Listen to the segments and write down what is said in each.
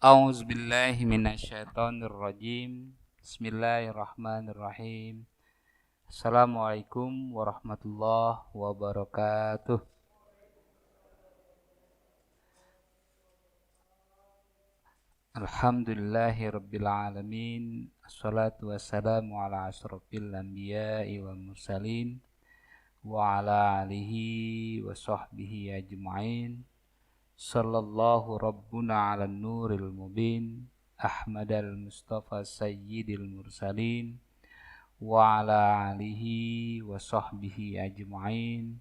A'udzu billahi minasyaitonir rajim. Bismillahirrahmanirrahim. Assalamualaikum warahmatullahi wabarakatuh. Alhamdulillahi rabbil alamin. Assalatu wassalamu ala asyrafil anbiya'i wal mursalin wa ala alihi wa sahbihi ajma'in. Sallallahu rabbuna ala nuril mubin Ahmadal Mustafa Sayyidil Mursalin wa ala alihi wa sahbihi ajma'in.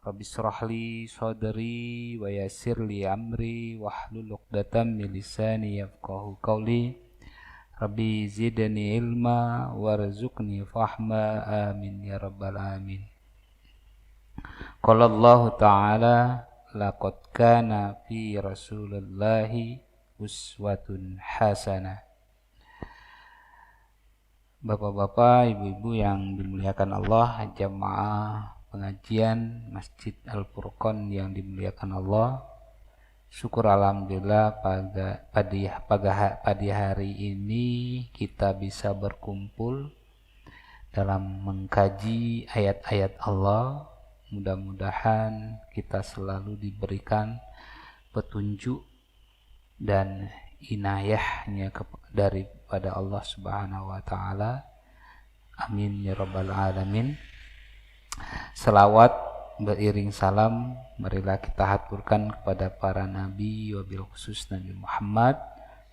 Rabbi syrahli sadri wa yassirli amri wahlul 'uqdatam min lisani yafqahu qawli. Rabbi zidni ilma warzuqni fahma, amin ya rabbal alamin. Qala Allah ta'ala laqad kana fi rasulillahi uswatun hasanah. Bapak-bapak, ibu-ibu yang dimuliakan Allah, jamaah pengajian Masjid Al-Furqan yang dimuliakan Allah, syukur alhamdulillah pada hari ini kita bisa berkumpul dalam mengkaji ayat-ayat Allah. Mudah-mudahan kita selalu diberikan petunjuk dan inayahnya daripada Allah Subhanahu wa taala. Amin ya rabbal alamin. Selawat beriring salam marilah kita haturkan kepada para nabi, wabil khusus Nabi Muhammad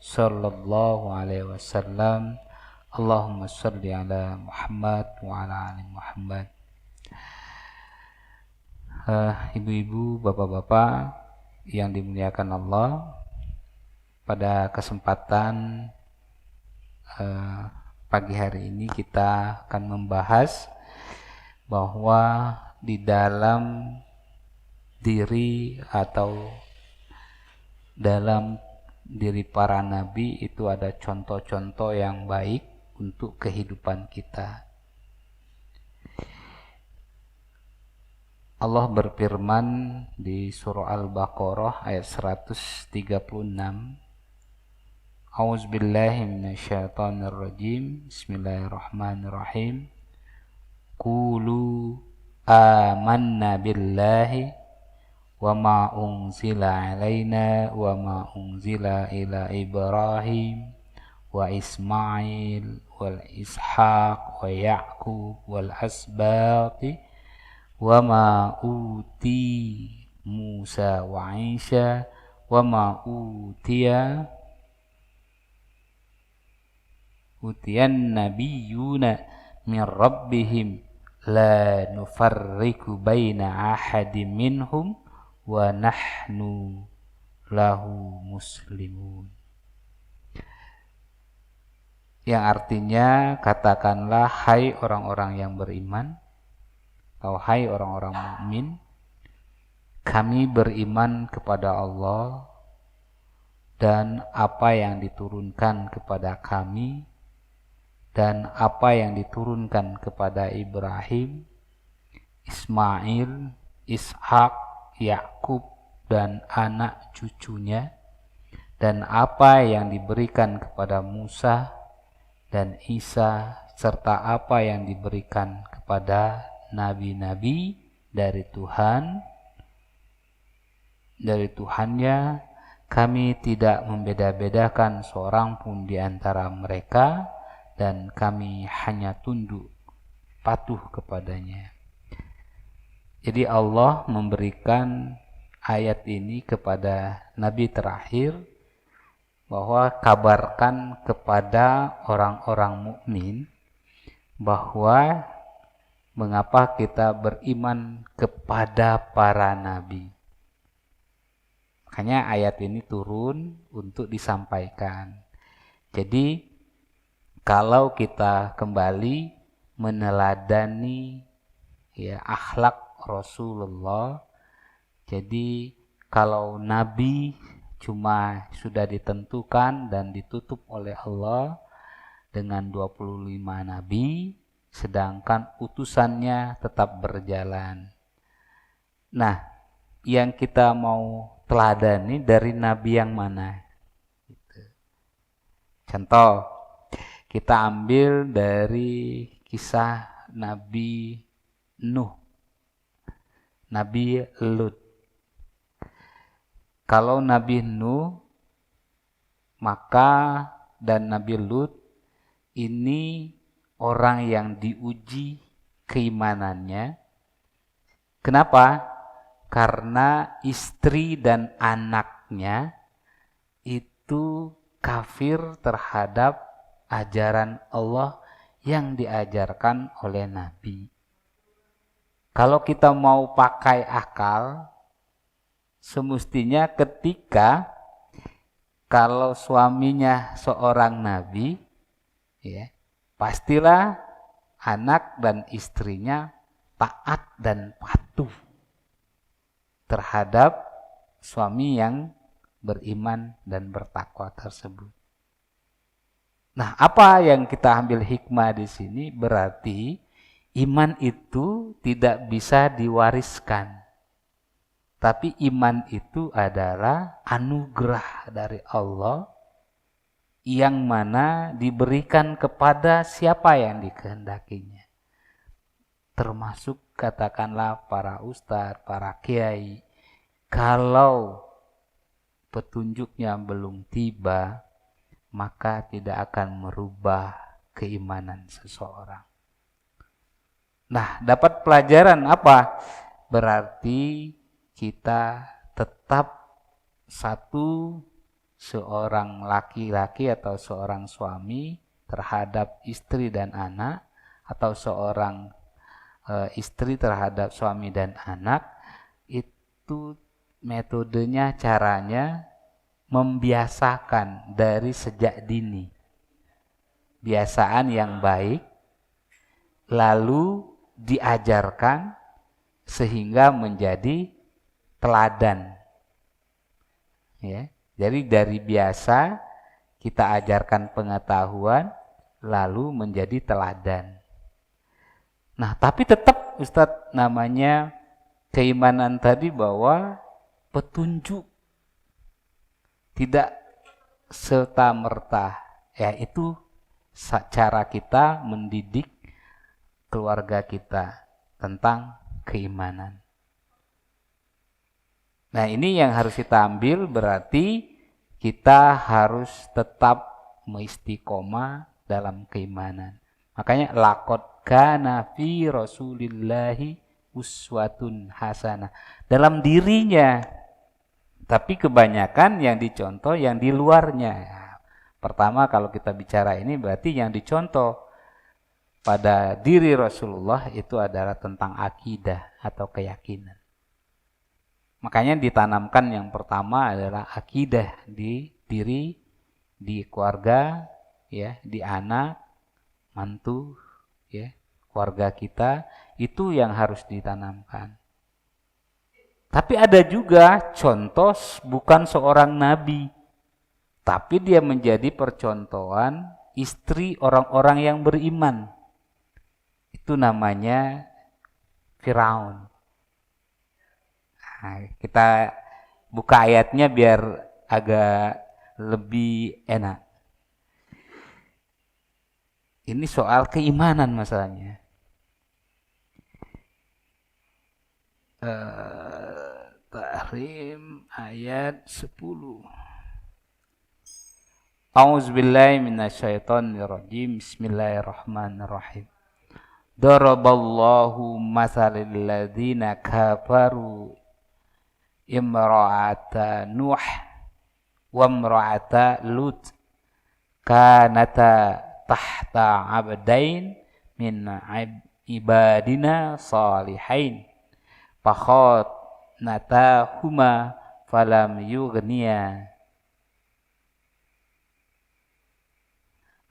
sallallahu alaihi wasallam. Allahumma shalli ala Muhammad wa ala ali Muhammad. Ibu-ibu, bapak-bapak yang dimuliakan Allah, pada kesempatan pagi hari ini kita akan membahas bahwa di dalam diri atau dalam diri para nabi itu ada contoh-contoh yang baik untuk kehidupan kita. Allah berfirman di surah Al-Baqarah ayat 136. A'udzubillahi minasyaitonirrajim. Bismillahirrahmanirrahim. Qulu amanna billahi wa ma unzila alaina wa ma unzila ila Ibrahim wa Ismail wal Ishaq wa Ya'qub wal asbati wa ma uti Musa wa Isa wa ma utiyan nabiyuna min rabbihim la nufarriqu baina ahadin minhum wa nahnu lahu muslimun. Yang artinya, katakanlah hai orang-orang yang beriman, atau hai orang-orang mukmin, kami beriman kepada Allah dan apa yang diturunkan kepada kami dan apa yang diturunkan kepada Ibrahim, Ismail, Ishak, Yakub dan anak cucunya, dan apa yang diberikan kepada Musa dan Isa, serta apa yang diberikan kepada nabi-nabi dari Tuhannya. Kami tidak membeda-bedakan seorang pun di antara mereka, dan kami hanya tunduk patuh kepadanya. Jadi Allah memberikan ayat ini kepada Nabi terakhir, bahwa kabarkan kepada orang-orang mukmin bahwa mengapa kita beriman kepada para nabi. Makanya ayat ini turun untuk disampaikan. Jadi kalau kita kembali meneladani akhlak Rasulullah, jadi kalau nabi cuma sudah ditentukan dan ditutup oleh Allah dengan 25 nabi, sedangkan utusannya tetap berjalan. Nah, yang kita mau teladani dari nabi yang mana? Contoh, kita ambil dari kisah Nabi Nuh, Nabi Lut. Kalau Nabi Nuh dan Nabi Lut ini orang yang diuji keimanannya. Kenapa? Karena istri dan anaknya itu kafir terhadap ajaran Allah yang diajarkan oleh Nabi. Kalau kita mau pakai akal, semestinya ketika kalau suaminya seorang nabi, ya, pastilah anak dan istrinya taat dan patuh terhadap suami yang beriman dan bertakwa tersebut. Nah, apa yang kita ambil hikmah di sini berarti iman itu tidak bisa diwariskan. Tapi iman itu adalah anugerah dari Allah yang mana diberikan kepada siapa yang dikehendakinya. Termasuk katakanlah para ustadz, para kiai. Kalau petunjuknya belum tiba, maka tidak akan merubah keimanan seseorang. Nah, dapat pelajaran apa? Berarti kita tetap seorang laki-laki atau seorang suami terhadap istri dan anak, atau seorang istri terhadap suami dan anak, itu metodenya, caranya membiasakan dari sejak dini. Biasaan yang baik, lalu diajarkan sehingga menjadi teladan. Ya, jadi dari biasa kita ajarkan pengetahuan, lalu menjadi teladan. Nah, tapi tetap Ustadz, namanya keimanan tadi bahwa petunjuk tidak serta-merta, yaitu cara kita mendidik keluarga kita tentang keimanan. Nah, ini yang harus kita ambil, berarti kita harus tetap istiqomah dalam keimanan. Makanya laqad kana fi Rasulillahi uswatun hasanah, dalam dirinya. Tapi kebanyakan yang dicontoh yang di luarnya. Pertama, kalau kita bicara ini berarti yang dicontoh pada diri Rasulullah itu adalah tentang akidah atau keyakinan. Makanya ditanamkan yang pertama adalah akidah di diri, di keluarga, ya, di anak, mantu, ya, keluarga kita, itu yang harus ditanamkan. Tapi ada juga contoh bukan seorang nabi, tapi dia menjadi percontohan istri orang-orang yang beriman. Itu namanya Firaun. Nah, kita buka ayatnya biar agak lebih enak. Ini soal keimanan masalahnya. Tahrim ayat 10. A'udzubillahi minasyaitonirrajim. Bismillahirrahmanirrahim. Daraballahu mathalal ladzina kafaru imra'ata Nuh wa imra'ata Lut kanata tahta 'abdain min ibadina salihain fakhanatahuma falam yughniya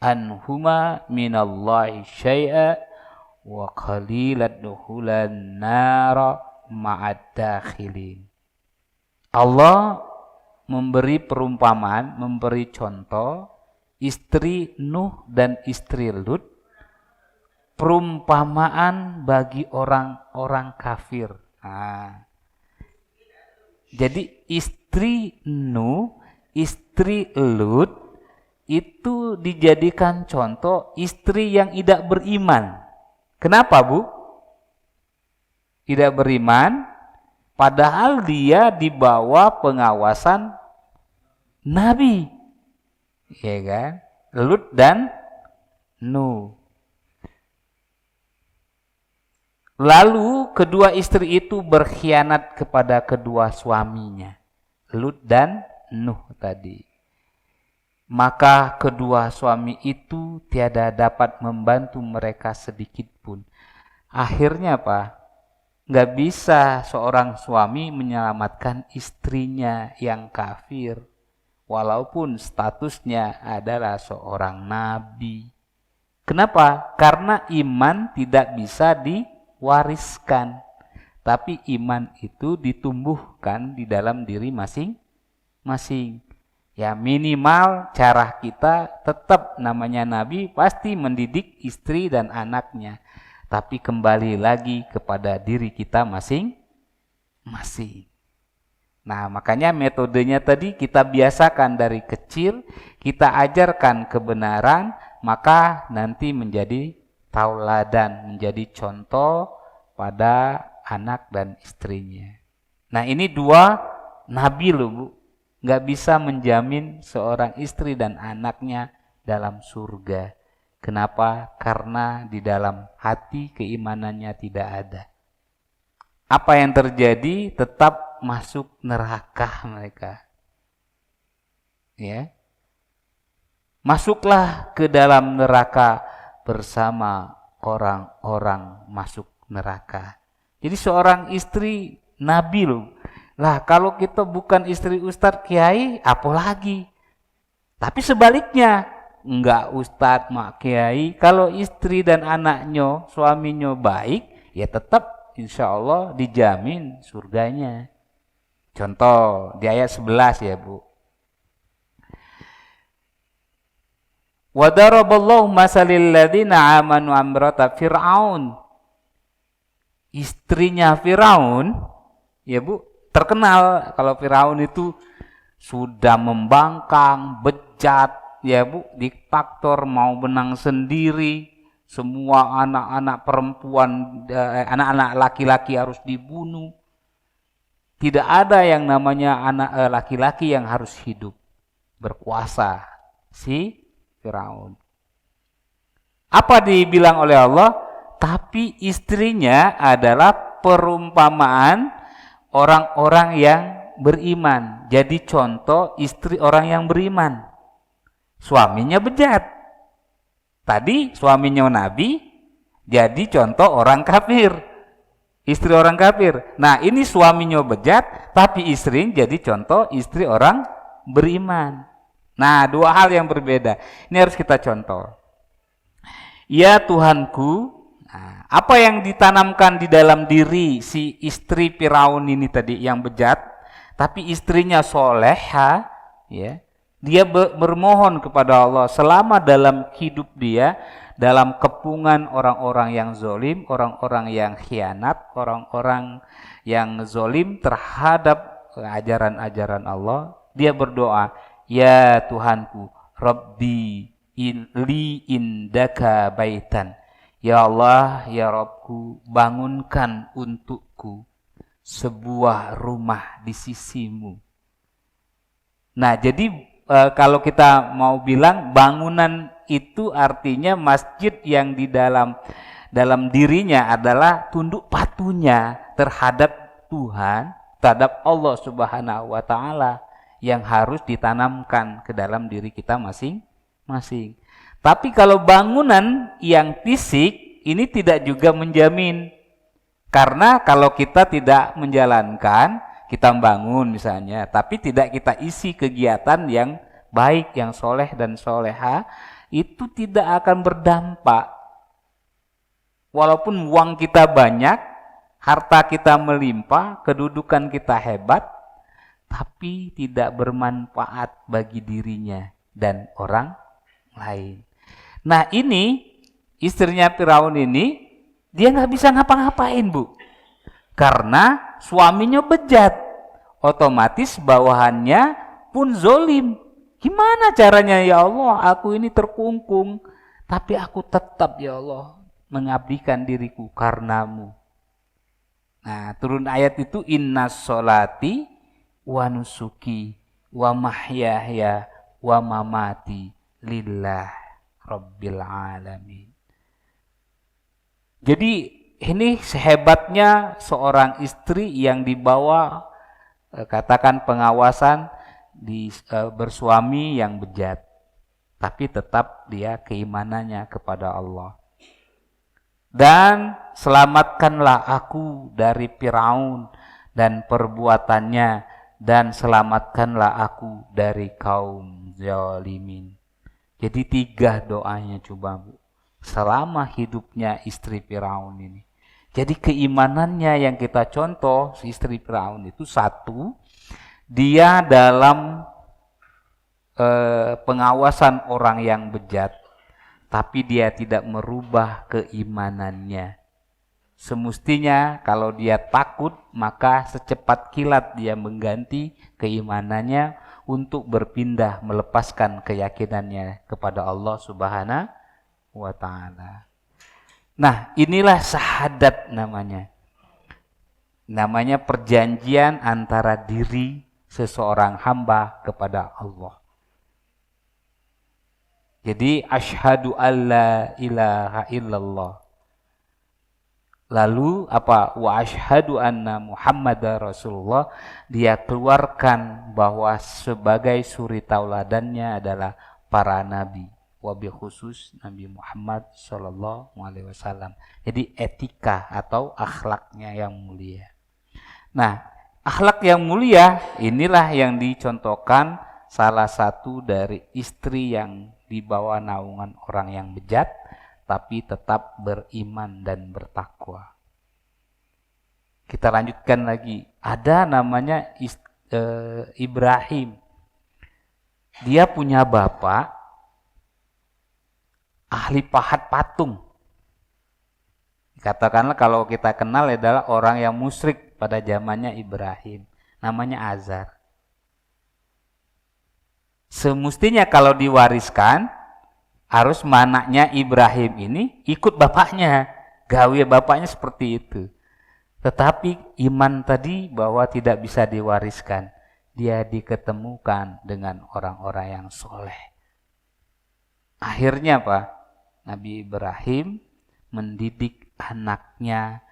anhuma minallahi syai'a wa qalilan duhulan nara ma'ad dakhilin. Allah memberi perumpamaan, memberi contoh istri Nuh dan istri Lut, perumpamaan bagi orang-orang kafir. Nah, jadi istri Nuh, istri Lut itu dijadikan contoh istri yang tidak beriman. Kenapa, Bu? Tidak beriman, padahal dia di bawah pengawasan Nabi. Ya kan? Lut dan Nuh. Lalu kedua istri itu berkhianat kepada kedua suaminya, Lut dan Nuh tadi. Maka kedua suami itu tiada dapat membantu mereka sedikit pun. Akhirnya apa? Nggak bisa seorang suami menyelamatkan istrinya yang kafir, walaupun statusnya adalah seorang nabi. Kenapa? Karena iman tidak bisa wariskan, tapi iman itu ditumbuhkan di dalam diri masing-masing. Ya minimal cara kita tetap namanya Nabi pasti mendidik istri dan anaknya, tapi kembali lagi kepada diri kita masing-masing. Nah makanya metodenya tadi kita biasakan dari kecil, kita ajarkan kebenaran, maka nanti menjadi tauladan, menjadi contoh pada anak dan istrinya. Nah ini dua nabi loh, Bu. Nggak bisa menjamin seorang istri dan anaknya dalam surga. Kenapa? Karena di dalam hati keimanannya tidak ada. Apa yang terjadi? Tetap masuk neraka mereka. Ya. Masuklah ke dalam neraka bersama orang-orang masuk neraka. Jadi seorang istri nabi loh. Lah kalau kita bukan istri ustadz kiai, apalagi. Tapi sebaliknya, enggak ustadz mak kiai, kalau istri dan anaknya, suaminya baik, ya tetap insya Allah dijamin surganya. Contoh di ayat 11 ya Bu. Wa daraballahu masalil ladzina amanu amrata Fir'aun. Istrinya Firaun, ya Bu, terkenal kalau Firaun itu sudah membangkang, bejat, ya Bu, diktator, mau menang sendiri, semua anak-anak perempuan, anak-anak laki-laki harus dibunuh. Tidak ada yang namanya anak laki-laki yang harus hidup, berkuasa. Si Firaun. Apa dibilang oleh Allah? Tapi istrinya adalah perumpamaan orang-orang yang beriman. Jadi contoh istri orang yang beriman. Suaminya bejat. Tadi suaminya Nabi, jadi contoh orang kafir. Istri orang kafir. Nah ini suaminya bejat, tapi istrinya jadi contoh istri orang beriman. Nah, dua hal yang berbeda. Ini harus kita contoh. Ya Tuhanku, nah, apa yang ditanamkan di dalam diri si istri Firaun ini tadi yang bejat, tapi istrinya soleha, ya, dia bermohon kepada Allah selama dalam hidup dia, dalam kepungan orang-orang yang zolim, orang-orang yang khianat, orang-orang yang zolim terhadap ajaran-ajaran Allah, dia berdoa, ya Tuhanku, Rabbi li indaka baitan. Ya Allah, ya Rabbku, bangunkan untukku sebuah rumah di sisimu. Nah, jadi kalau kita mau bilang bangunan itu artinya masjid yang di dalam dirinya adalah tunduk patuhnya terhadap Tuhan, terhadap Allah Subhanahu wa taala, yang harus ditanamkan ke dalam diri kita masing-masing. Tapi kalau bangunan yang fisik ini tidak juga menjamin. Karena kalau kita tidak menjalankan, kita bangun misalnya, tapi tidak kita isi kegiatan yang baik, yang soleh dan soleha, itu tidak akan berdampak. Walaupun uang kita banyak, harta kita melimpah, kedudukan kita hebat, tapi tidak bermanfaat bagi dirinya dan orang lain. Nah ini istrinya Firaun ini, dia nggak bisa ngapa-ngapain Bu, karena suaminya bejat, otomatis bawahannya pun zolim, Gimana caranya ya Allah? Aku ini terkungkung, tapi aku tetap ya Allah mengabdikan diriku karenamu. Nah, turun ayat itu inna sholati wa nusuki wa mahyaya wa mamati lillah rabbil alamin. Jadi ini sehebatnya seorang istri yang dibawa katakan pengawasan bersuami yang bejat, tapi tetap dia keimanannya kepada Allah. Dan selamatkanlah aku dari Firaun dan perbuatannya, dan selamatkanlah aku dari kaum zalimin. Jadi 3 doanya coba Bu, selama hidupnya istri Firaun ini. Jadi keimanannya yang kita contoh, si istri Firaun itu satu, dia dalam pengawasan orang yang bejat, tapi dia tidak merubah keimanannya. Semestinya kalau dia takut, maka secepat kilat dia mengganti keimanannya untuk berpindah melepaskan keyakinannya kepada Allah Subhanahu wa Ta'ala. Nah, inilah syahadat namanya. Namanya perjanjian antara diri seseorang hamba kepada Allah. Jadi asyhadu alla ilaha illallah. Lalu apa? Wa asyhadu anna Muhammadar Rasulullah. Dia keluarkan bahwa sebagai suri tauladannya adalah para nabi. Wabil khusus Nabi Muhammad Sallallahu Alaihi Wasallam. Jadi etika atau akhlaknya yang mulia. Nah, akhlak yang mulia inilah yang dicontohkan salah satu dari istri yang di bawah naungan orang yang bejat, tapi tetap beriman dan bertakwa. Kita lanjutkan lagi. Ada namanya Ibrahim. Dia punya bapak ahli pahat patung. Katakanlah kalau kita kenal adalah orang yang musyrik pada zamannya Ibrahim. Namanya Azar. Semestinya kalau diwariskan, harus anaknya Ibrahim ini ikut bapaknya. Gawe bapaknya seperti itu. Tetapi iman tadi bahwa tidak bisa diwariskan. Dia diketemukan dengan orang-orang yang soleh. Akhirnya Pak, Nabi Ibrahim mendidik anaknya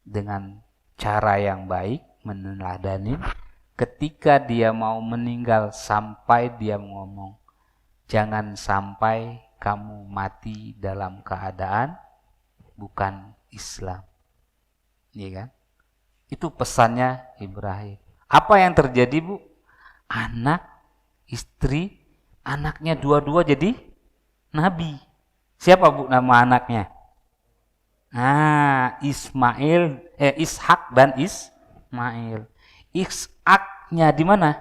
dengan cara yang baik, meneladani. Ketika dia mau meninggal sampai dia ngomong, jangan sampai kamu mati dalam keadaan bukan Islam. Iya kan? Itu pesannya Ibrahim. Apa yang terjadi Bu? Anak, istri, anaknya dua-dua jadi nabi. Siapa Bu nama anaknya? Nah, Ishak dan Ismail. Ishaknya di mana?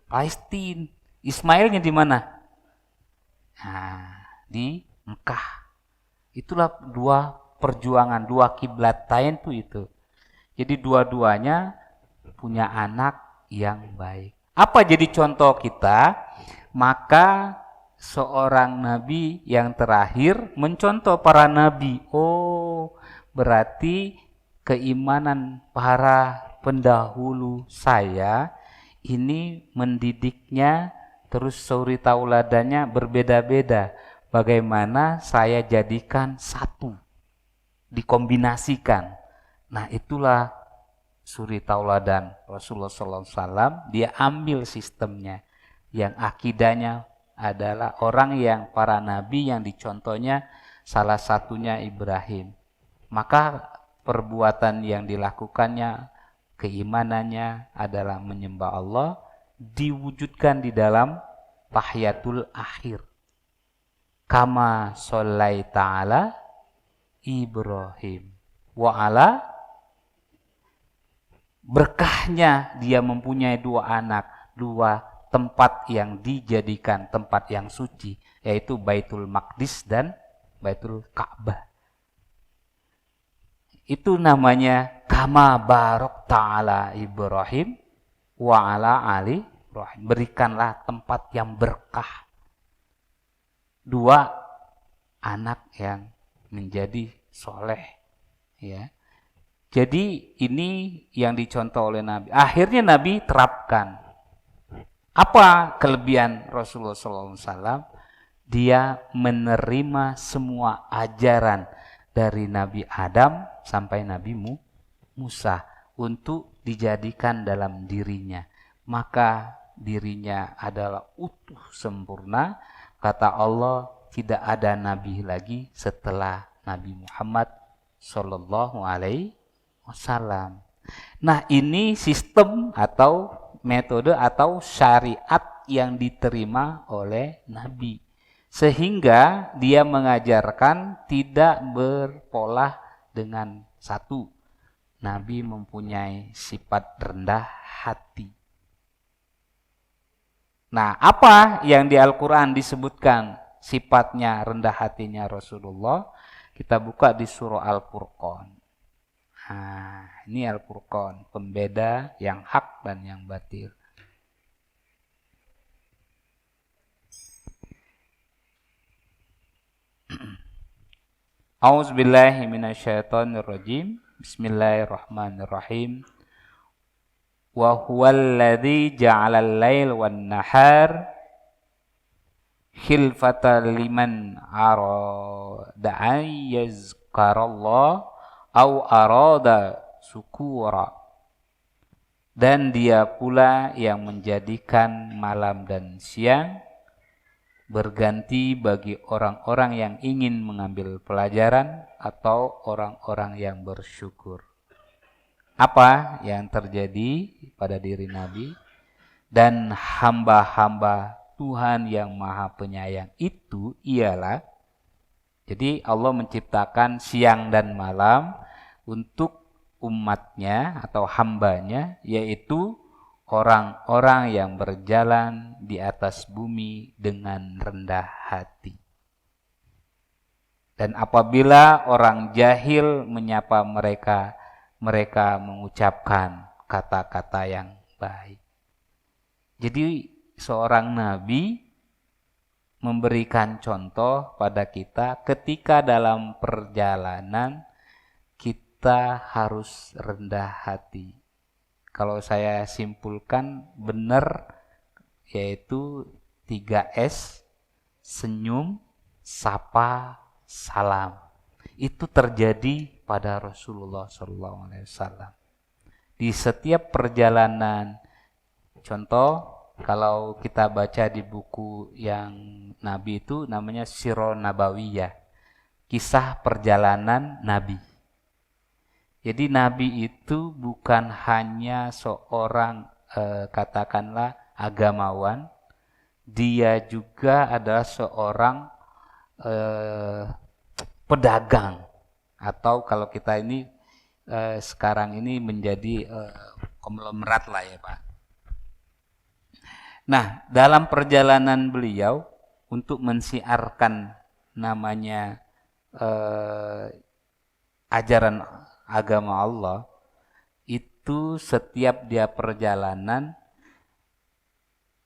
Palestina. Ismailnya di mana? Nah, di Mekah. Itulah dua perjuangan, dua kiblatain itu. Jadi dua-duanya punya anak yang baik. Apa jadi contoh kita? Maka seorang nabi yang terakhir mencontoh para nabi. Oh, berarti keimanan para pendahulu saya ini mendidiknya terus suri tauladannya berbeda-beda. Bagaimana saya jadikan satu, dikombinasikan. Nah, itulah suri tauladan Rasulullah SAW. Dia ambil sistemnya yang akidahnya adalah orang yang para nabi yang dicontohnya salah satunya Ibrahim. Maka perbuatan yang dilakukannya, keimanannya adalah menyembah Allah, diwujudkan di dalam tahiyatul akhir. Kama shallaita ala Ibrahim wa ala, berkahnya dia mempunyai dua anak, dua tempat yang dijadikan tempat yang suci, yaitu Baitul Maqdis dan Baitul Ka'bah. Itu namanya kama barok ta'ala Ibrahim wa ala ali Ibrahim. Berikanlah tempat yang berkah. 2, anak yang menjadi soleh. Ya. Jadi ini yang dicontoh oleh Nabi. Akhirnya Nabi terapkan. Apa kelebihan Rasulullah SAW? Dia menerima semua ajaran dari Nabi Adam sampai Nabi Musa untuk dijadikan dalam dirinya. Maka dirinya adalah utuh sempurna. Kata Allah, tidak ada nabi lagi setelah Nabi Muhammad Sallallahu Alaihi Wasallam. Nah, ini sistem atau metode atau syariat yang diterima oleh Nabi. Sehingga dia mengajarkan tidak berpolah dengan satu. Nabi mempunyai sifat rendah hati. Nah, apa yang di Al-Quran disebutkan sifatnya rendah hatinya Rasulullah? Kita buka di surah Al-Furqan. Nah, ini Al-Furqan, pembeda yang hak dan yang batil. A'udzubillahi minasyaitonirrajim. Bismillahirrahmanirrahim. Wa huwal ladzi ja'alal lail wan nahar khilfatan liman arada an yazkarallah au arada sukura. Dan dia pula yang menjadikan malam dan siang berganti bagi orang-orang yang ingin mengambil pelajaran atau orang-orang yang bersyukur. Apa yang terjadi pada diri Nabi dan hamba-hamba Tuhan yang Maha Penyayang itu ialah, jadi Allah menciptakan siang dan malam untuk umatnya atau hambanya, yaitu orang-orang yang berjalan di atas bumi dengan rendah hati. Dan apabila orang jahil menyapa mereka, mereka mengucapkan kata-kata yang baik. Jadi seorang nabi memberikan contoh pada kita ketika dalam perjalanan kita harus rendah hati. Kalau saya simpulkan benar, yaitu 3S, senyum, sapa, salam. Itu terjadi pada Rasulullah SAW. Di setiap perjalanan, contoh kalau kita baca di buku yang Nabi itu namanya Sirah Nabawiyah, kisah perjalanan Nabi. Jadi Nabi itu bukan hanya seorang katakanlah agamawan, dia juga adalah seorang pedagang, atau kalau kita ini sekarang ini menjadi konglomerat lah ya Pak. Nah, dalam perjalanan beliau untuk mensiarkan namanya ajaran agama Allah, itu setiap dia perjalanan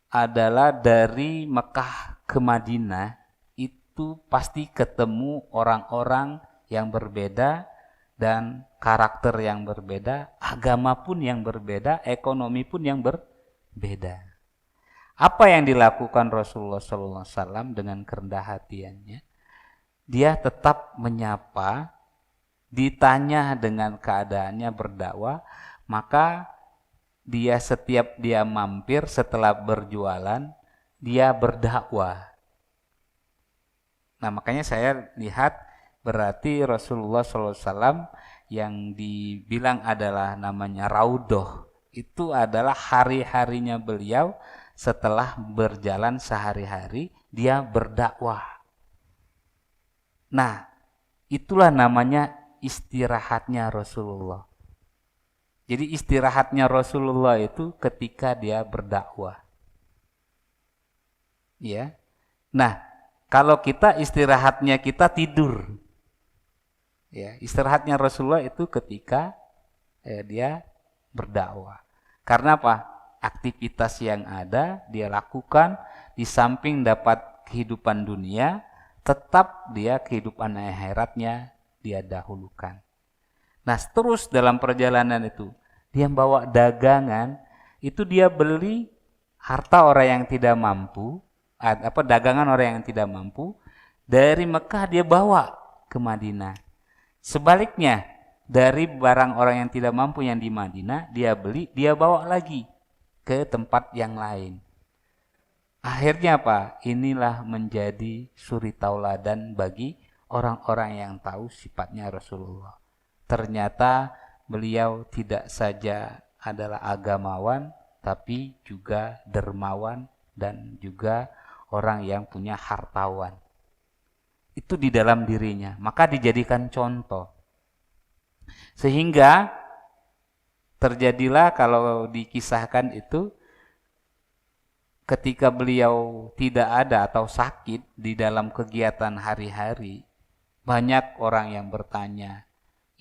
adalah dari Mekah ke Madinah, itu pasti ketemu orang-orang yang berbeda dan karakter yang berbeda, agama pun yang berbeda, ekonomi pun yang berbeda. Apa yang dilakukan Rasulullah SAW dengan kerendah hatiannya? Dia tetap menyapa, ditanya dengan keadaannya berdakwah, maka dia setiap dia mampir setelah berjualan, dia berdakwah. Nah, makanya saya lihat berarti Rasulullah SAW yang dibilang adalah namanya Raudhoh, itu adalah hari-harinya beliau setelah berjalan sehari-hari, dia berdakwah. Nah, itulah namanya istirahatnya Rasulullah. Jadi istirahatnya Rasulullah itu ketika dia berdakwah. Ya. Nah, kalau kita istirahatnya kita tidur. Ya, istirahatnya Rasulullah itu ketika dia berdakwah. Karena apa? aktivitas yang ada dia lakukan, di samping dapat kehidupan dunia, tetap dia kehidupan akhiratnya dia dahulukan. Nah, terus dalam perjalanan itu, dia bawa dagangan, itu dia beli harta orang yang tidak mampu, dagangan orang yang tidak mampu, dari Mekah dia bawa ke Madinah. Sebaliknya, dari barang orang yang tidak mampu yang di Madinah, dia beli, dia bawa lagi ke tempat yang lain. Akhirnya apa? Inilah menjadi suri tauladan bagi orang-orang yang tahu sifatnya Rasulullah. Ternyata beliau tidak saja adalah agamawan, tapi juga dermawan dan juga orang yang punya hartawan. Itu di dalam dirinya, maka dijadikan contoh. Sehingga terjadilah kalau dikisahkan itu ketika beliau tidak ada atau sakit di dalam kegiatan hari-hari, banyak orang yang bertanya,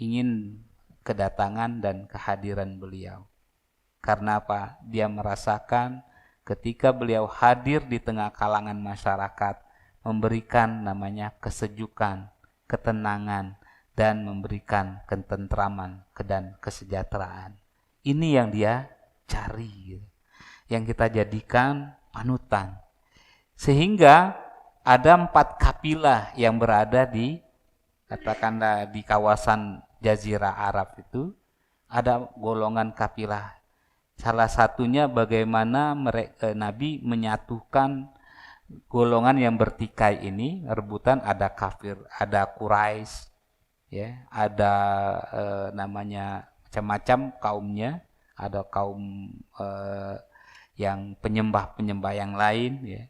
ingin kedatangan dan kehadiran beliau. Karena apa? Dia merasakan ketika beliau hadir di tengah kalangan masyarakat, memberikan namanya kesejukan, ketenangan, dan memberikan ketentraman dan kesejahteraan. Ini yang dia cari, yang kita jadikan panutan. Sehingga ada 4 kapilah yang berada di, katakanlah di kawasan Jazirah Arab itu, ada golongan kapilah. Salah satunya bagaimana Nabi menyatukan golongan yang bertikai ini, rebutan, ada kafir, ada Quraisy, ya, ada namanya macam-macam kaumnya, ada kaum yang penyembah-penyembah yang lain, ya.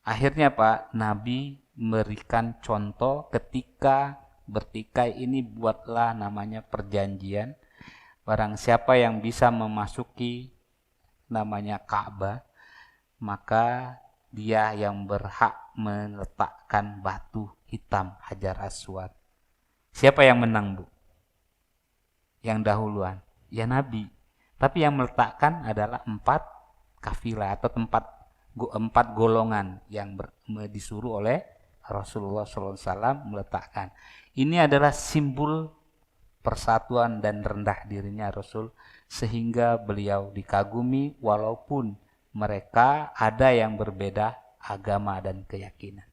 Akhirnya Pak, Nabi memberikan contoh ketika bertikai ini, buatlah namanya perjanjian. Barang siapa yang bisa memasuki namanya Ka'bah, maka dia yang berhak meletakkan batu hitam Hajar Aswad. Siapa yang menang, Bu? Yang dahuluan? Ya Nabi. Tapi yang meletakkan adalah 4 kafilah atau 4 golongan yang disuruh oleh Rasulullah SAW meletakkan. Ini adalah simbol persatuan dan rendah dirinya Rasul, sehingga beliau dikagumi walaupun mereka ada yang berbeda agama dan keyakinan.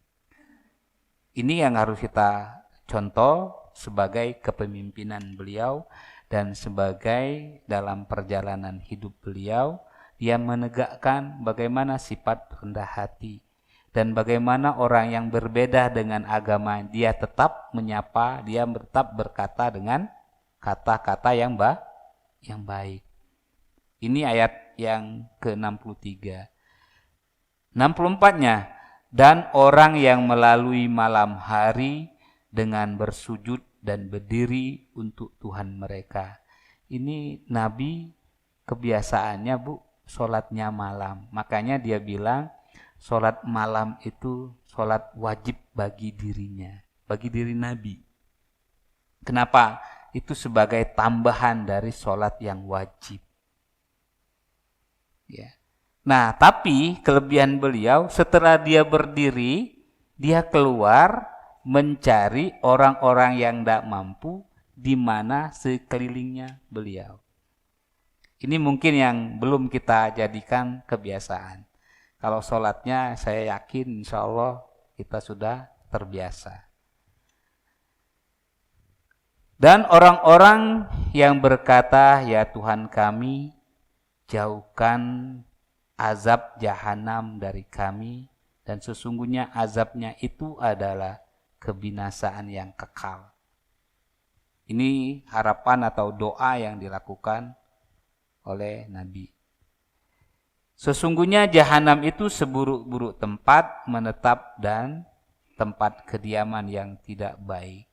Ini yang harus kita contoh sebagai kepemimpinan beliau dan sebagai dalam perjalanan hidup beliau, dia menegakkan bagaimana sifat rendah hati dan bagaimana orang yang berbeda dengan agama dia tetap menyapa, dia tetap berkata dengan kata-kata yang baik. Ini ayat yang ke-63. 64-nya, dan orang yang melalui malam hari dengan bersujud dan berdiri untuk Tuhan mereka. Ini Nabi kebiasaannya, Bu, sholatnya malam. Makanya dia bilang sholat malam itu sholat wajib bagi dirinya, bagi diri Nabi. Kenapa? Itu sebagai tambahan dari sholat yang wajib. Ya. Nah, tapi kelebihan beliau setelah dia berdiri, dia keluar mencari orang-orang yang tidak mampu di mana sekelilingnya beliau. Ini mungkin yang belum kita jadikan kebiasaan. Kalau sholatnya saya yakin insya Allah kita sudah terbiasa. Dan orang-orang yang berkata, ya Tuhan kami, jauhkan azab jahanam dari kami, dan sesungguhnya azabnya itu adalah kebinasaan yang kekal. Ini harapan atau doa yang dilakukan oleh Nabi. Sesungguhnya jahanam itu seburuk-buruk tempat menetap dan tempat kediaman yang tidak baik.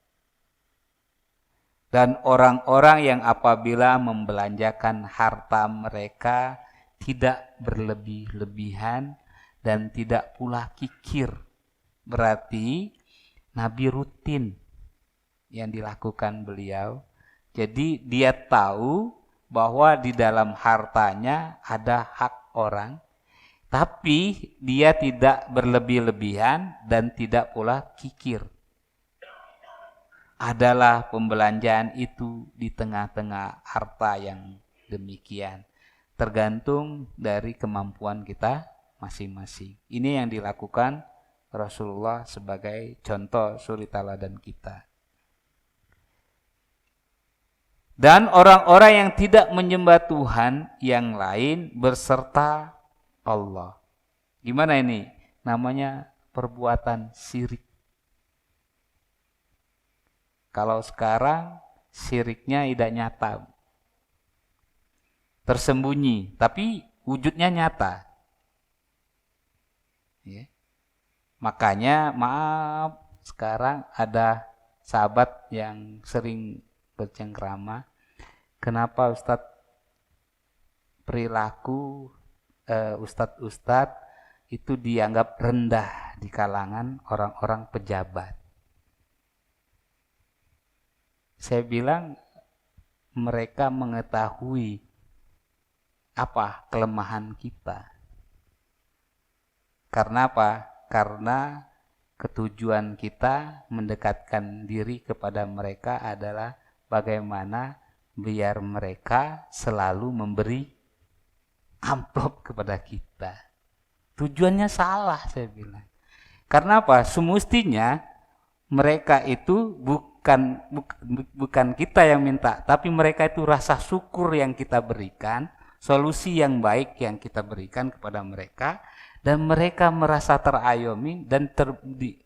Dan orang-orang yang apabila membelanjakan harta mereka tidak berlebih-lebihan dan tidak pula kikir. Berarti Nabi rutin yang dilakukan beliau. Jadi dia tahu bahwa di dalam hartanya ada hak orang, tapi dia tidak berlebih-lebihan dan tidak pula kikir. Adalah pembelanjaan itu di tengah-tengah harta yang demikian. Tergantung dari kemampuan kita masing-masing. Ini yang dilakukan Rasulullah sebagai contoh suri teladan kita. Dan orang-orang yang tidak menyembah Tuhan yang lain berserta Allah. Gimana ini? Namanya perbuatan syirik. Kalau sekarang syiriknya tidak nyata. Tersembunyi, tapi wujudnya nyata. Ya. Makanya maaf, sekarang ada sahabat yang sering bercengkrama, kenapa Ustadz perilaku Ustadz itu dianggap rendah di kalangan orang-orang pejabat. Saya bilang mereka mengetahui apa kelemahan kita. Karena apa? Karena ketujuan kita mendekatkan diri kepada mereka adalah bagaimana biar mereka selalu memberi amplop kepada kita. Tujuannya salah, saya bilang. Karena apa? Semestinya mereka itu bukan kita yang minta, tapi mereka itu rasa syukur yang kita berikan, solusi yang baik yang kita berikan kepada mereka, dan mereka merasa terayomi dan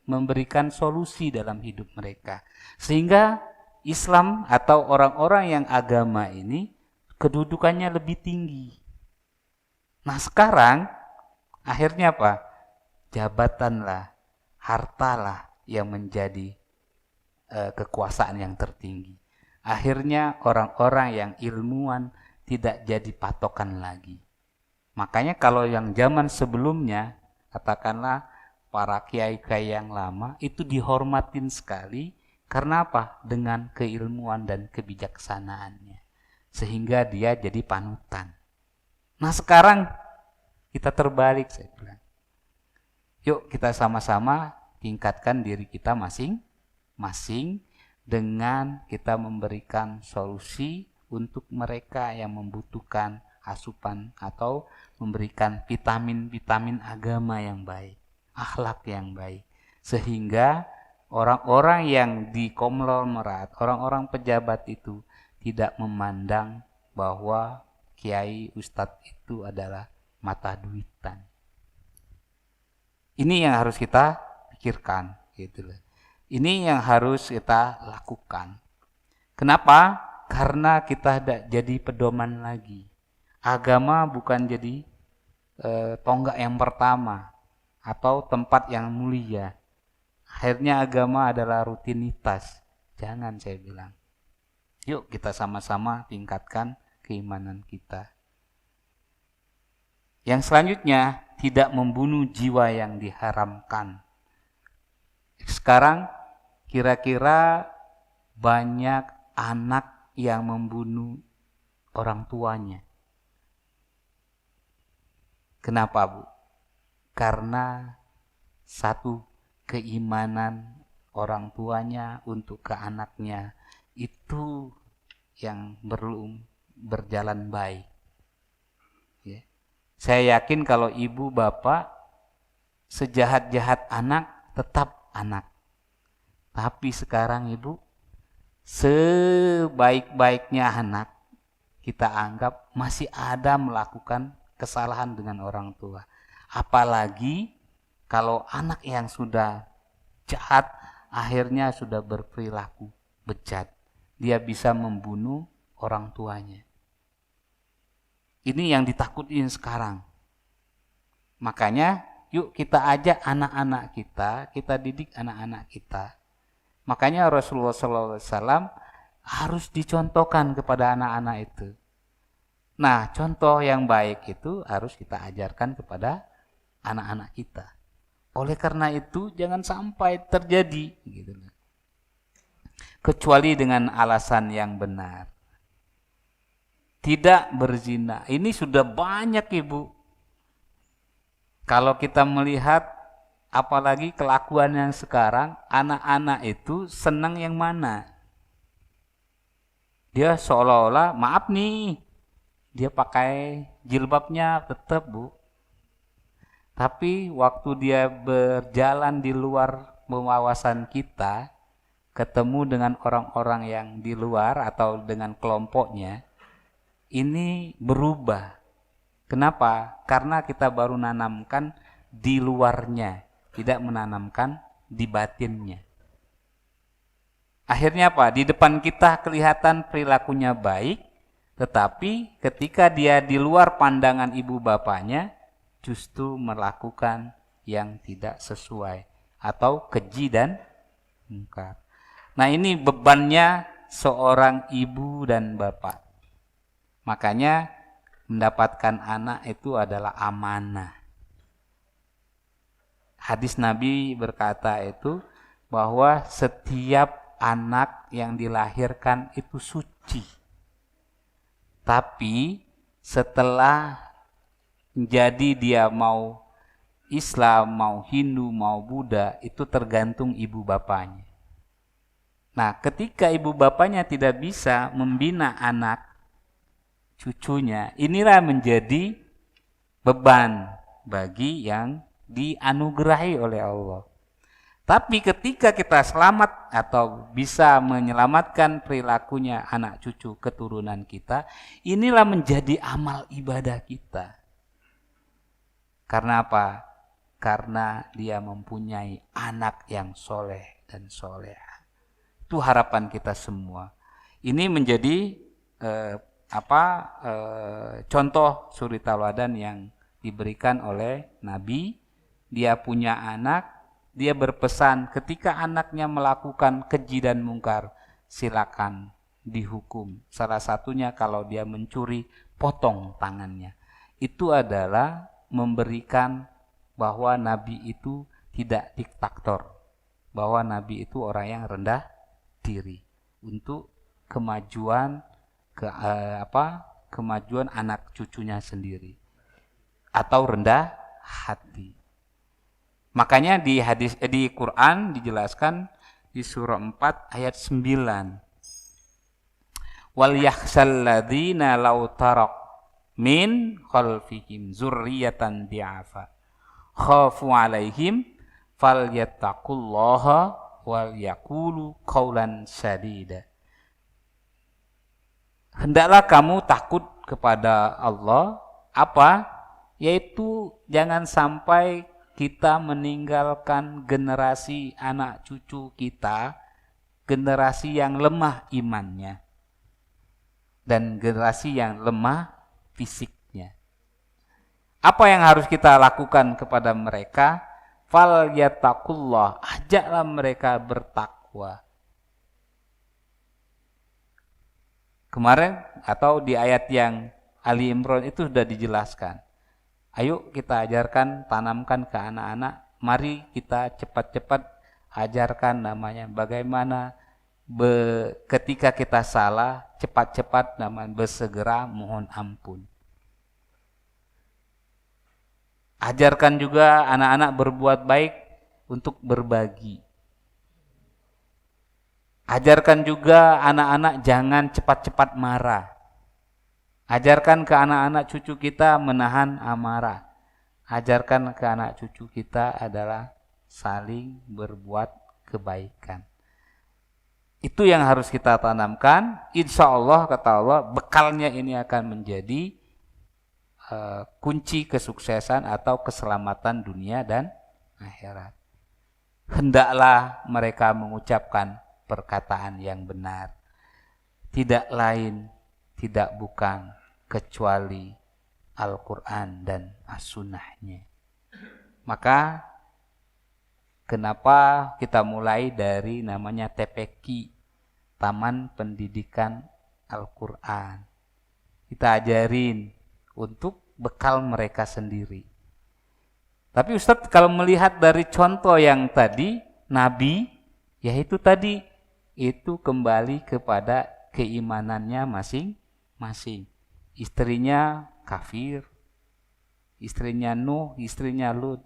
memberikan solusi dalam hidup mereka. Sehingga Islam atau orang-orang yang agama ini kedudukannya lebih tinggi. Nah sekarang akhirnya apa? Jabatanlah, hartalah yang menjadi kekuasaan yang tertinggi. Akhirnya orang-orang yang ilmuwan tidak jadi patokan lagi. Makanya kalau yang zaman sebelumnya, katakanlah para kiai-kiai yang lama itu dihormatin sekali. Karena apa? Dengan keilmuan dan kebijaksanaannya. Sehingga dia jadi panutan. Nah sekarang kita terbalik, saya bilang. Yuk kita sama-sama tingkatkan diri kita masing-masing dengan kita memberikan solusi untuk mereka yang membutuhkan asupan atau memberikan vitamin-vitamin agama yang baik, akhlak yang baik. Sehingga orang-orang yang di konglomerat, orang-orang pejabat itu tidak memandang bahwa kiai ustadz itu adalah mata duitan. Ini yang harus kita pikirkan, gitu loh. Ini yang harus kita lakukan. Kenapa? Karena kita tidak jadi pedoman lagi. Agama bukan jadi tonggak yang pertama atau tempat yang mulia. Akhirnya agama adalah rutinitas. Jangan, saya bilang. Yuk kita sama-sama tingkatkan keimanan kita. Yang selanjutnya, tidak membunuh jiwa yang diharamkan. Sekarang kira-kira banyak anak yang membunuh orang tuanya. Kenapa, Bu? Karena satu, keimanan orang tuanya untuk ke anaknya itu yang belum berjalan baik. Ya. Saya yakin kalau ibu bapak sejahat-jahat anak tetap anak. Tapi sekarang ibu, sebaik-baiknya anak kita anggap masih ada melakukan kesalahan dengan orang tua. Apalagi kalau anak yang sudah jahat akhirnya sudah berperilaku bejat. Dia bisa membunuh orang tuanya. Ini yang ditakutin sekarang. Makanya yuk kita ajak anak-anak kita didik anak-anak kita. Makanya Rasulullah SAW harus dicontohkan kepada anak-anak itu. Nah, contoh yang baik itu harus kita ajarkan kepada anak-anak kita. Oleh karena itu jangan sampai terjadi gitu. Kecuali dengan alasan yang benar. tidak berzina. Ini sudah banyak, Ibu. Kalau kita melihat apalagi kelakuan yang sekarang, anak-anak itu senang yang mana? Dia seolah-olah, maaf nih, dia pakai jilbabnya tetap, Bu. Tapi waktu dia berjalan di luar pengawasan kita, ketemu dengan orang-orang yang di luar atau dengan kelompoknya, ini berubah. Kenapa? Karena kita baru nanamkan di luarnya, tidak menanamkan di batinnya. Akhirnya apa? Di depan kita kelihatan perilakunya baik, tetapi ketika dia di luar pandangan ibu bapaknya, justru melakukan yang tidak sesuai atau keji dan mungkar. Nah, ini bebannya seorang ibu dan bapak. Makanya mendapatkan anak itu adalah amanah. Hadis Nabi berkata itu bahwa setiap anak yang dilahirkan itu suci. Tapi setelah jadi dia mau Islam, mau Hindu, mau Buddha, itu tergantung ibu bapaknya. Nah, ketika ibu bapaknya tidak bisa membina anak cucunya, inilah menjadi beban bagi yang dianugerahi oleh Allah. Tapi ketika kita selamat atau bisa menyelamatkan perilakunya anak cucu keturunan kita, inilah menjadi amal ibadah kita. Karena apa? Karena dia mempunyai anak yang soleh dan soleha. Itu harapan kita semua. Ini menjadi contoh suri tauladan yang diberikan oleh Nabi. Dia punya anak, dia berpesan ketika anaknya melakukan keji dan mungkar, silakan dihukum. Salah satunya kalau dia mencuri, potong tangannya. Itu adalah memberikan bahwa Nabi itu tidak diktator, bahwa Nabi itu orang yang rendah diri untuk kemajuan kemajuan anak cucunya sendiri atau rendah hati. Makanya di Quran dijelaskan di surah 4 ayat 9. Wal yakhsal ladzina law tarak min khalfihim dzurriyyatan di'afa khafu 'alaihim falyattaqullaha wal yaqulu qaulan sadida. Hendaklah kamu takut kepada Allah, apa? Yaitu jangan sampai kita meninggalkan generasi anak cucu kita, generasi yang lemah imannya dan generasi yang lemah fisiknya. Apa yang harus kita lakukan kepada mereka? Fal yattaqullah, ajaklah mereka bertakwa. Kemarin atau di ayat yang Ali Imran itu sudah dijelaskan. Ayo kita ajarkan, tanamkan ke anak-anak. Mari kita cepat-cepat ajarkan namanya bagaimana ketika kita salah, cepat-cepat namanya bersegera mohon ampun. Ajarkan juga anak-anak berbuat baik untuk berbagi. Ajarkan juga anak-anak jangan cepat-cepat marah. Ajarkan ke anak-anak cucu kita menahan amarah. Ajarkan ke anak cucu kita adalah saling berbuat kebaikan. Itu yang harus kita tanamkan. Insya Allah, kata Allah, bekalnya ini akan menjadi kunci kesuksesan atau keselamatan dunia dan akhirat. Hendaklah mereka mengucapkan perkataan yang benar. Tidak lain, tidak bukan kecuali Al-Quran dan As-Sunnahnya. Maka kenapa kita mulai dari namanya TPQ, Taman Pendidikan Al-Quran. Kita ajarin untuk bekal mereka sendiri. Tapi Ustadz kalau melihat dari contoh yang tadi, Nabi, yaitu tadi, itu kembali kepada keimanannya masing-masing. istrinya kafir, istrinya Nuh, istrinya Lut.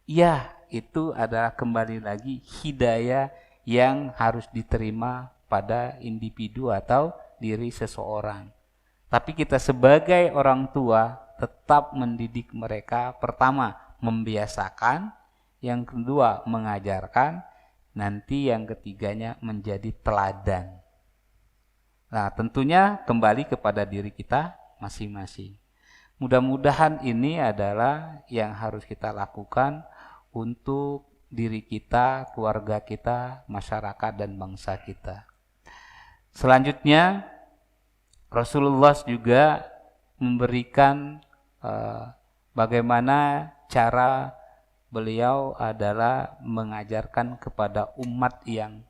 Ya, itu adalah kembali lagi hidayah yang harus diterima pada individu atau diri seseorang. Tapi kita sebagai orang tua tetap mendidik mereka, pertama membiasakan, yang kedua mengajarkan, nanti yang ketiganya menjadi teladan. Nah, tentunya kembali kepada diri kita masing-masing. Mudah-mudahan ini adalah yang harus kita lakukan untuk diri kita, keluarga kita, masyarakat, dan bangsa kita. Selanjutnya, Rasulullah juga memberikan bagaimana cara beliau adalah mengajarkan kepada umat yang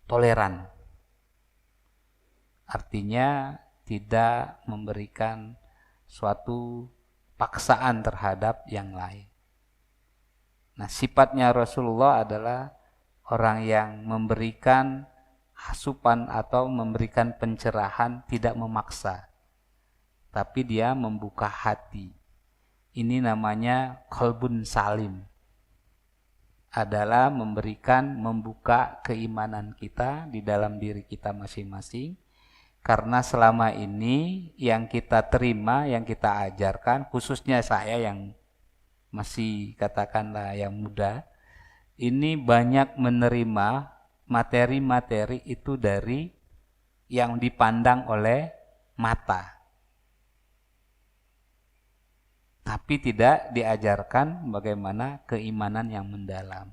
toleran. Artinya tidak memberikan suatu paksaan terhadap yang lain. Nah, sifatnya Rasulullah adalah orang yang memberikan asupan atau memberikan pencerahan, tidak memaksa, tapi dia membuka hati. Ini namanya qalbun salim, adalah membuka keimanan kita di dalam diri kita masing-masing. Karena selama ini yang kita terima, yang kita ajarkan, khususnya saya yang masih katakanlah yang muda, ini banyak menerima materi-materi itu dari yang dipandang oleh mata. Tapi tidak diajarkan bagaimana keimanan yang mendalam.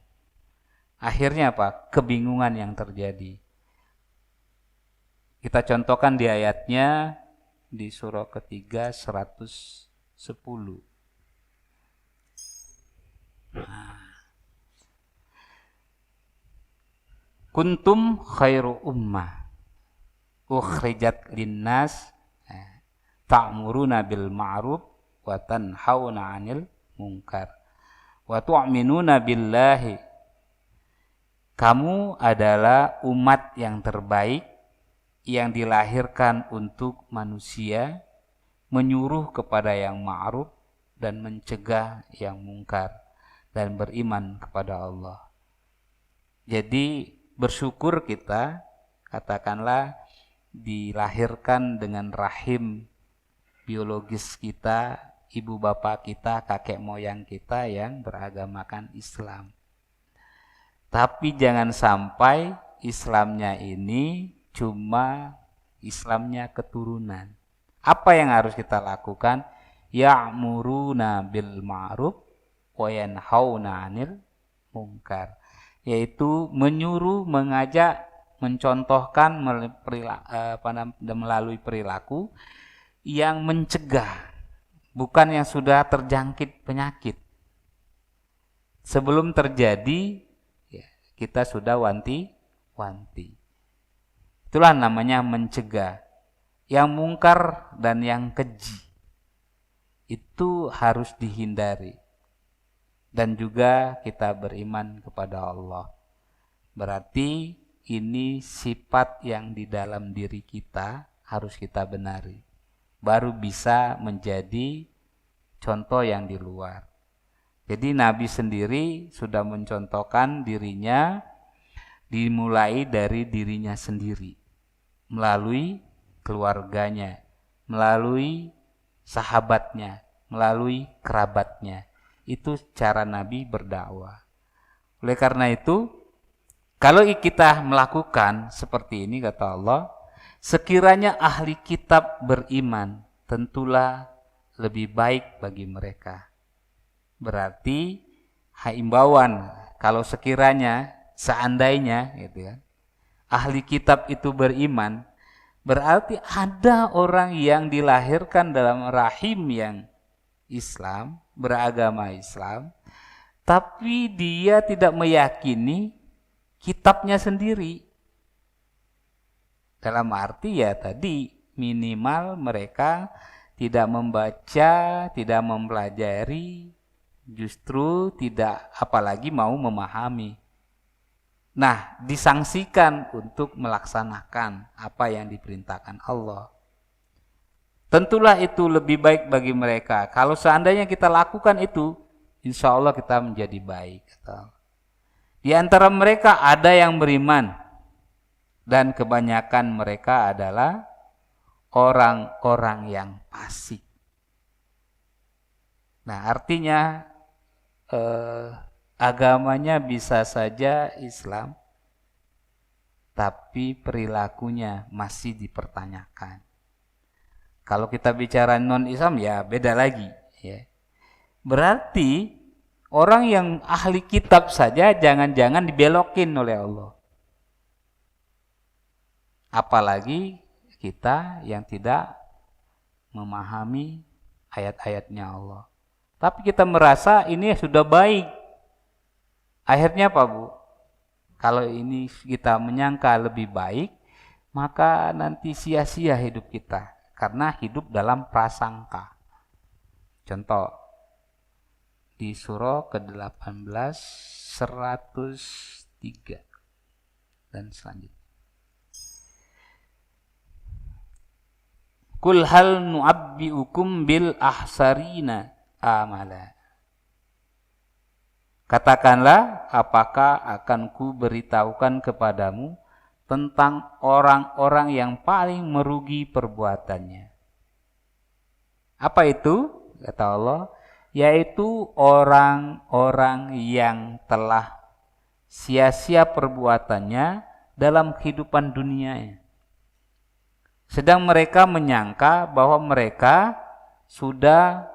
Akhirnya apa? Kebingungan yang terjadi. Kita contohkan di ayatnya di surah ketiga 110. Kuntum khairu ummah ukhrijat linnas ta'muruna bil ma'ruf wa tanhauna 'anil munkar wa tu'minuna billahi. Kamu adalah umat yang terbaik yang dilahirkan untuk manusia, menyuruh kepada yang ma'ruf dan mencegah yang mungkar, dan beriman kepada Allah. Jadi bersyukur kita, katakanlah dilahirkan dengan rahim biologis kita, ibu bapak kita, kakek moyang kita yang beragamakan Islam. Tapi jangan sampai Islamnya ini cuma Islamnya keturunan. Apa yang harus kita lakukan? Ya'muruna bil ma'ruf wa yanhauna 'anil munkar. Yaitu menyuruh, mengajak, mencontohkan melalui perilaku yang mencegah, bukan yang sudah terjangkit penyakit. Sebelum terjadi, ya, kita sudah wanti-wanti. Itulah namanya mencegah. Yang mungkar dan yang keji itu harus dihindari. Dan juga kita beriman kepada Allah. Berarti ini sifat yang di dalam diri kita harus kita benari. Baru bisa menjadi contoh yang di luar. Jadi Nabi sendiri sudah mencontohkan dirinya dimulai dari dirinya sendiri. Melalui keluarganya, melalui sahabatnya, melalui kerabatnya. Itu cara Nabi berdakwah. Oleh karena itu, kalau kita melakukan seperti ini, kata Allah, sekiranya ahli kitab beriman, tentulah lebih baik bagi mereka. Berarti himbauan, kalau sekiranya, seandainya, gitu kan, ahli kitab itu beriman, berarti ada orang yang dilahirkan dalam rahim yang Islam, beragama Islam, tapi dia tidak meyakini kitabnya sendiri. Dalam arti ya tadi, minimal mereka tidak membaca, tidak mempelajari, justru tidak apalagi mau memahami. Nah, disangsikan untuk melaksanakan apa yang diperintahkan Allah. tentulah itu lebih baik bagi mereka. Kalau seandainya kita lakukan itu, insya Allah kita menjadi baik. Di antara mereka ada yang beriman, dan kebanyakan mereka adalah orang-orang yang fasik. Nah, artinya agamanya bisa saja Islam, tapi perilakunya masih dipertanyakan. Kalau kita bicara non-Islam ya beda lagi. Ya. Berarti orang yang ahli kitab saja jangan-jangan dibelokin oleh Allah. Apalagi kita yang tidak memahami ayat-ayatnya Allah. Tapi kita merasa ini sudah baik. Akhirnya apa, Bu? Kalau ini kita menyangka lebih baik, maka nanti sia-sia hidup kita. Karena hidup dalam prasangka. Contoh, di surah ke-18, 103 dan selanjutnya. Kul hal nu'abbi'ukum bil ahsarina amala. Katakanlah, apakah akan ku beritahukan kepadamu tentang orang-orang yang paling merugi perbuatannya. Apa itu? Kata Allah, yaitu orang-orang yang telah sia-sia perbuatannya dalam kehidupan dunianya. Sedang mereka menyangka bahwa mereka sudah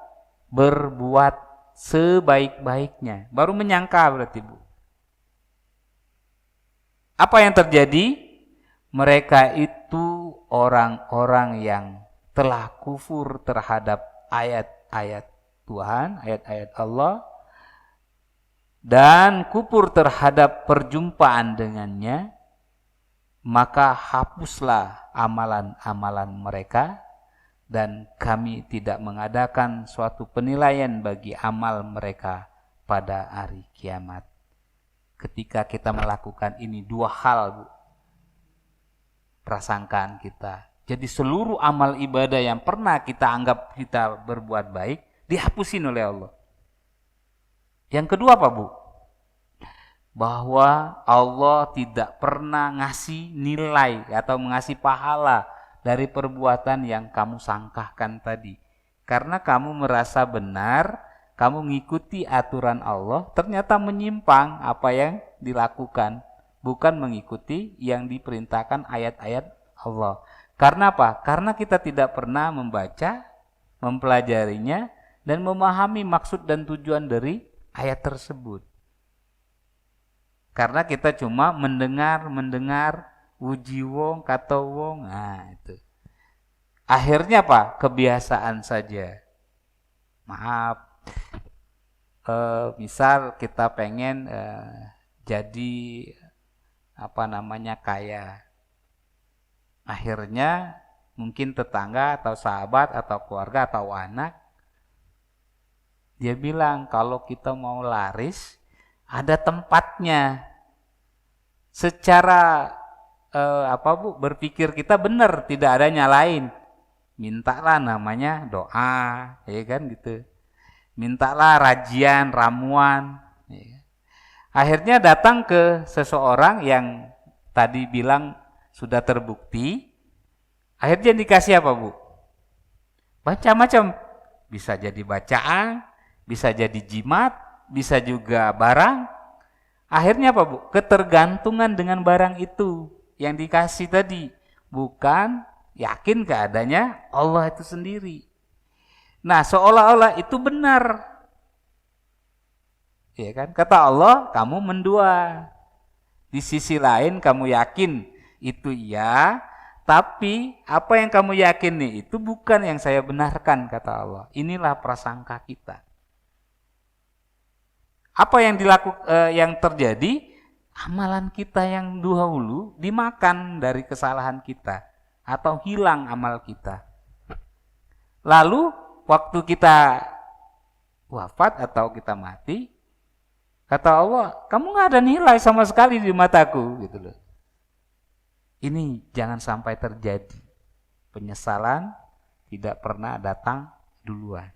berbuat sebaik-baiknya. Baru menyangka berarti, Bu. Apa yang terjadi? Mereka itu orang-orang yang telah kufur terhadap ayat-ayat Tuhan, ayat-ayat Allah, dan kufur terhadap perjumpaan dengannya, maka hapuslah amalan-amalan mereka, dan kami tidak mengadakan suatu penilaian bagi amal mereka pada hari kiamat. Ketika kita melakukan ini dua hal, Bu, prasangkaan kita. Jadi seluruh amal ibadah yang pernah kita anggap kita berbuat baik, dihapusin oleh Allah. Yang kedua apa, Bu? Bahwa Allah tidak pernah ngasih nilai atau ngasih pahala dari perbuatan yang kamu sangkakan tadi. Karena kamu merasa benar, kamu mengikuti aturan Allah, ternyata menyimpang apa yang dilakukan. Bukan mengikuti yang diperintahkan ayat-ayat Allah. Karena apa? Karena kita tidak pernah membaca, mempelajarinya, dan memahami maksud dan tujuan dari ayat tersebut. Karena kita cuma mendengar, uji wong, kata wong, nah itu. Akhirnya apa? Kebiasaan saja. Maaf, misal kita pengen jadi kaya. Akhirnya mungkin tetangga atau sahabat atau keluarga atau anak, dia bilang kalau kita mau laris, ada tempatnya. Secara berpikir kita benar, tidak ada nyalain. Mintalah namanya doa, ya kan gitu. Mintalah rajian, ramuan. Ya. Akhirnya datang ke seseorang yang tadi bilang sudah terbukti. Akhirnya dikasih apa, Bu? Macam-macam. Bisa jadi bacaan, bisa jadi jimat, bisa juga barang. Akhirnya apa, Bu? Ketergantungan dengan barang itu yang dikasih tadi, bukan yakin keadanya Allah itu sendiri. Nah, seolah-olah itu benar. Ya kan? Kata Allah, kamu mendua. Di sisi lain kamu yakin itu iya, tapi apa yang kamu yakini itu bukan yang saya benarkan, kata Allah. Inilah prasangka kita. Apa yang yang terjadi? Amalan kita yang dahulu dimakan dari kesalahan kita atau hilang amal kita. Lalu waktu kita wafat atau kita mati, kata Allah, kamu nggak ada nilai sama sekali di mataku, gitu loh. Ini jangan sampai terjadi penyesalan tidak pernah datang duluan.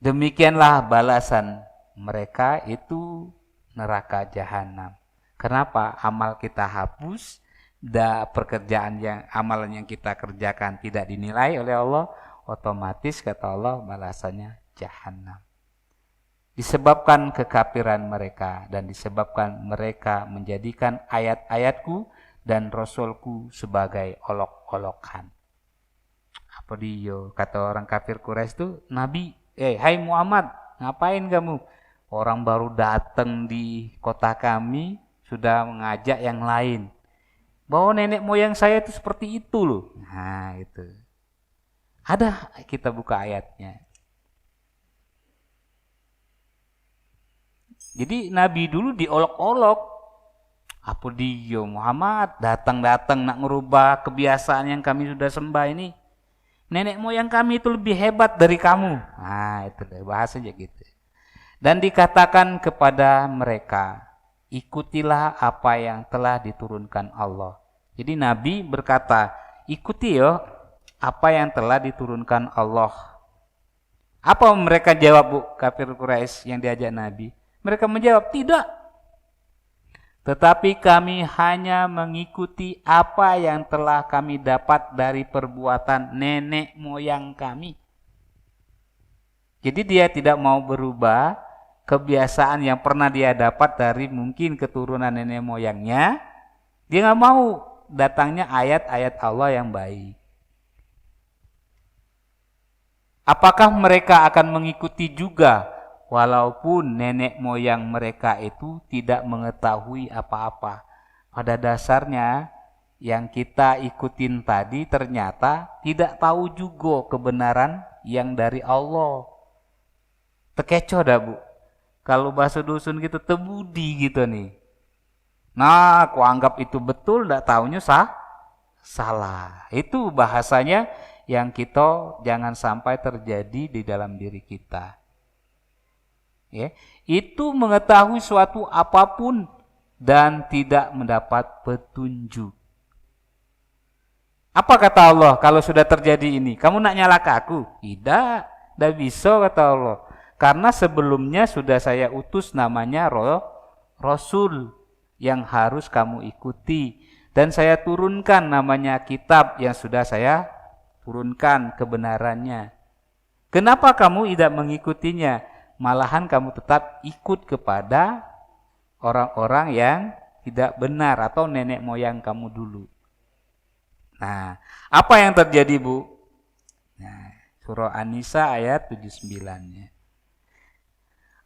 Demikianlah balasan mereka itu neraka jahanam. Kenapa? Amal kita hapus, amalan yang kita kerjakan tidak dinilai oleh Allah, otomatis kata Allah balasannya jahanam. Disebabkan kekafiran mereka dan disebabkan mereka menjadikan ayat-ayatku dan rasulku sebagai olok-olokan. Apa dia? Kata orang kafir Quraisy itu, Nabi, hai Muhammad, ngapain kamu? Orang baru datang di kota kami sudah mengajak yang lain. Bahwa nenek moyang saya itu seperti itu loh. Nah itu. Ada, kita buka ayatnya. Jadi Nabi dulu diolok-olok. Apa dia Muhammad datang-datang nak ngerubah kebiasaan yang kami sudah sembah ini. Nenek moyang kami itu lebih hebat dari kamu. Nah itu deh, bahasanya gitu. Dan dikatakan kepada mereka, ikutilah apa yang telah diturunkan Allah. Jadi Nabi berkata, ikuti ya apa yang telah diturunkan Allah. Apa mereka jawab, Bu, kafir Quraisy yang diajak Nabi? Mereka menjawab, tidak. Tetapi kami hanya mengikuti apa yang telah kami dapat dari perbuatan nenek moyang kami. Jadi dia tidak mau berubah kebiasaan yang pernah dia dapat dari mungkin keturunan nenek moyangnya. Dia nggak mau datangnya ayat-ayat Allah yang baik. Apakah mereka akan mengikuti juga walaupun nenek moyang mereka itu tidak mengetahui apa-apa? Pada dasarnya yang kita ikutin tadi ternyata tidak tahu juga kebenaran yang dari Allah. Terkecoh dah, Bu. Kalau bahasa dusun gitu tebudi gitu nih. Nah, aku anggap itu betul, tidak taunya salah. Itu bahasanya yang kita jangan sampai terjadi di dalam diri kita. Ya, itu mengetahui suatu apapun dan tidak mendapat petunjuk. Apa kata Allah kalau sudah terjadi ini? Kamu nak nyalaka aku? Tidak bisa kata Allah. Karena sebelumnya sudah saya utus namanya Rasul yang harus kamu ikuti. Dan saya turunkan namanya kitab yang sudah saya turunkan kebenarannya. Kenapa kamu tidak mengikutinya? Malahan kamu tetap ikut kepada orang-orang yang tidak benar atau nenek moyang kamu dulu. Nah, apa yang terjadi, Bu? Nah, surah An-Nisa ayat 79-nya.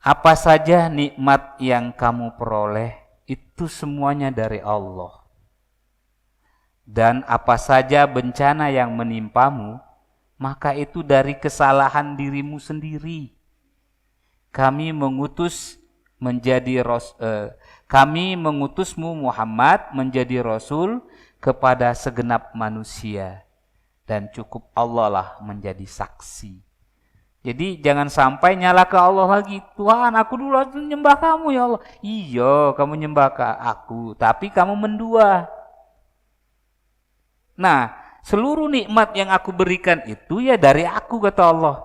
Apa saja nikmat yang kamu peroleh, itu semuanya dari Allah. Dan apa saja bencana yang menimpamu, maka itu dari kesalahan dirimu sendiri. Kami mengutusmu Muhammad menjadi Rasul kepada segenap manusia. Dan cukup Allah lah menjadi saksi. Jadi jangan sampai nyala ke Allah lagi. Tuhan, aku dulu nyembah kamu ya Allah. Iya, kamu nyembah ke aku, tapi kamu mendua. Nah, seluruh nikmat yang aku berikan itu ya dari aku kata Allah.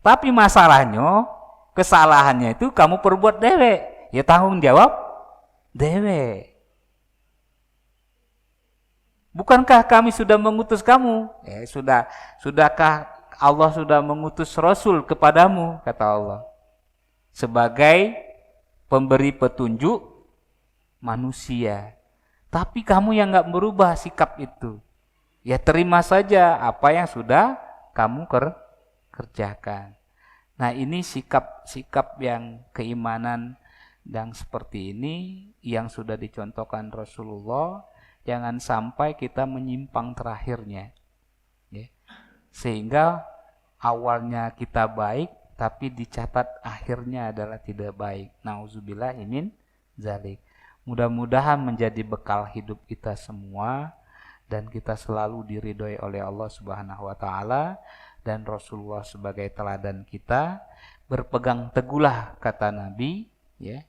Tapi masalahnya, kesalahannya itu kamu perbuat dewe. Ya tanggung jawab dewe. Bukankah kami sudah mengutus kamu? Sudahkah Allah sudah mengutus Rasul kepadamu, kata Allah, sebagai pemberi petunjuk manusia. Tapi kamu yang gak berubah sikap itu. Ya terima saja apa yang sudah kamu kerjakan. Nah ini sikap yang keimanan yang seperti ini yang sudah dicontohkan Rasulullah. Jangan sampai kita menyimpang terakhirnya. Ya. Sehingga awalnya kita baik, tapi dicatat akhirnya adalah tidak baik. Nauzubillah min zalik. Mudah-mudahan menjadi bekal hidup kita semua dan kita selalu diridhoi oleh Allah Subhanahu wa taala dan Rasulullah sebagai teladan kita. Berpegang teguhlah kata Nabi, ya,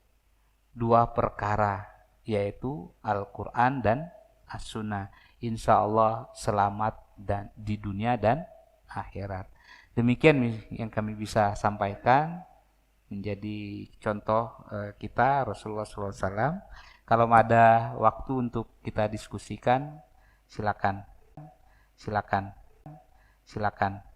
dua perkara, yaitu Al-Qur'an dan As-Sunnah. insya Allah selamat dan di dunia dan akhirat. Demikian yang kami bisa sampaikan menjadi contoh kita Rasulullah SAW. Kalau ada waktu untuk kita diskusikan, silakan, silakan, silakan.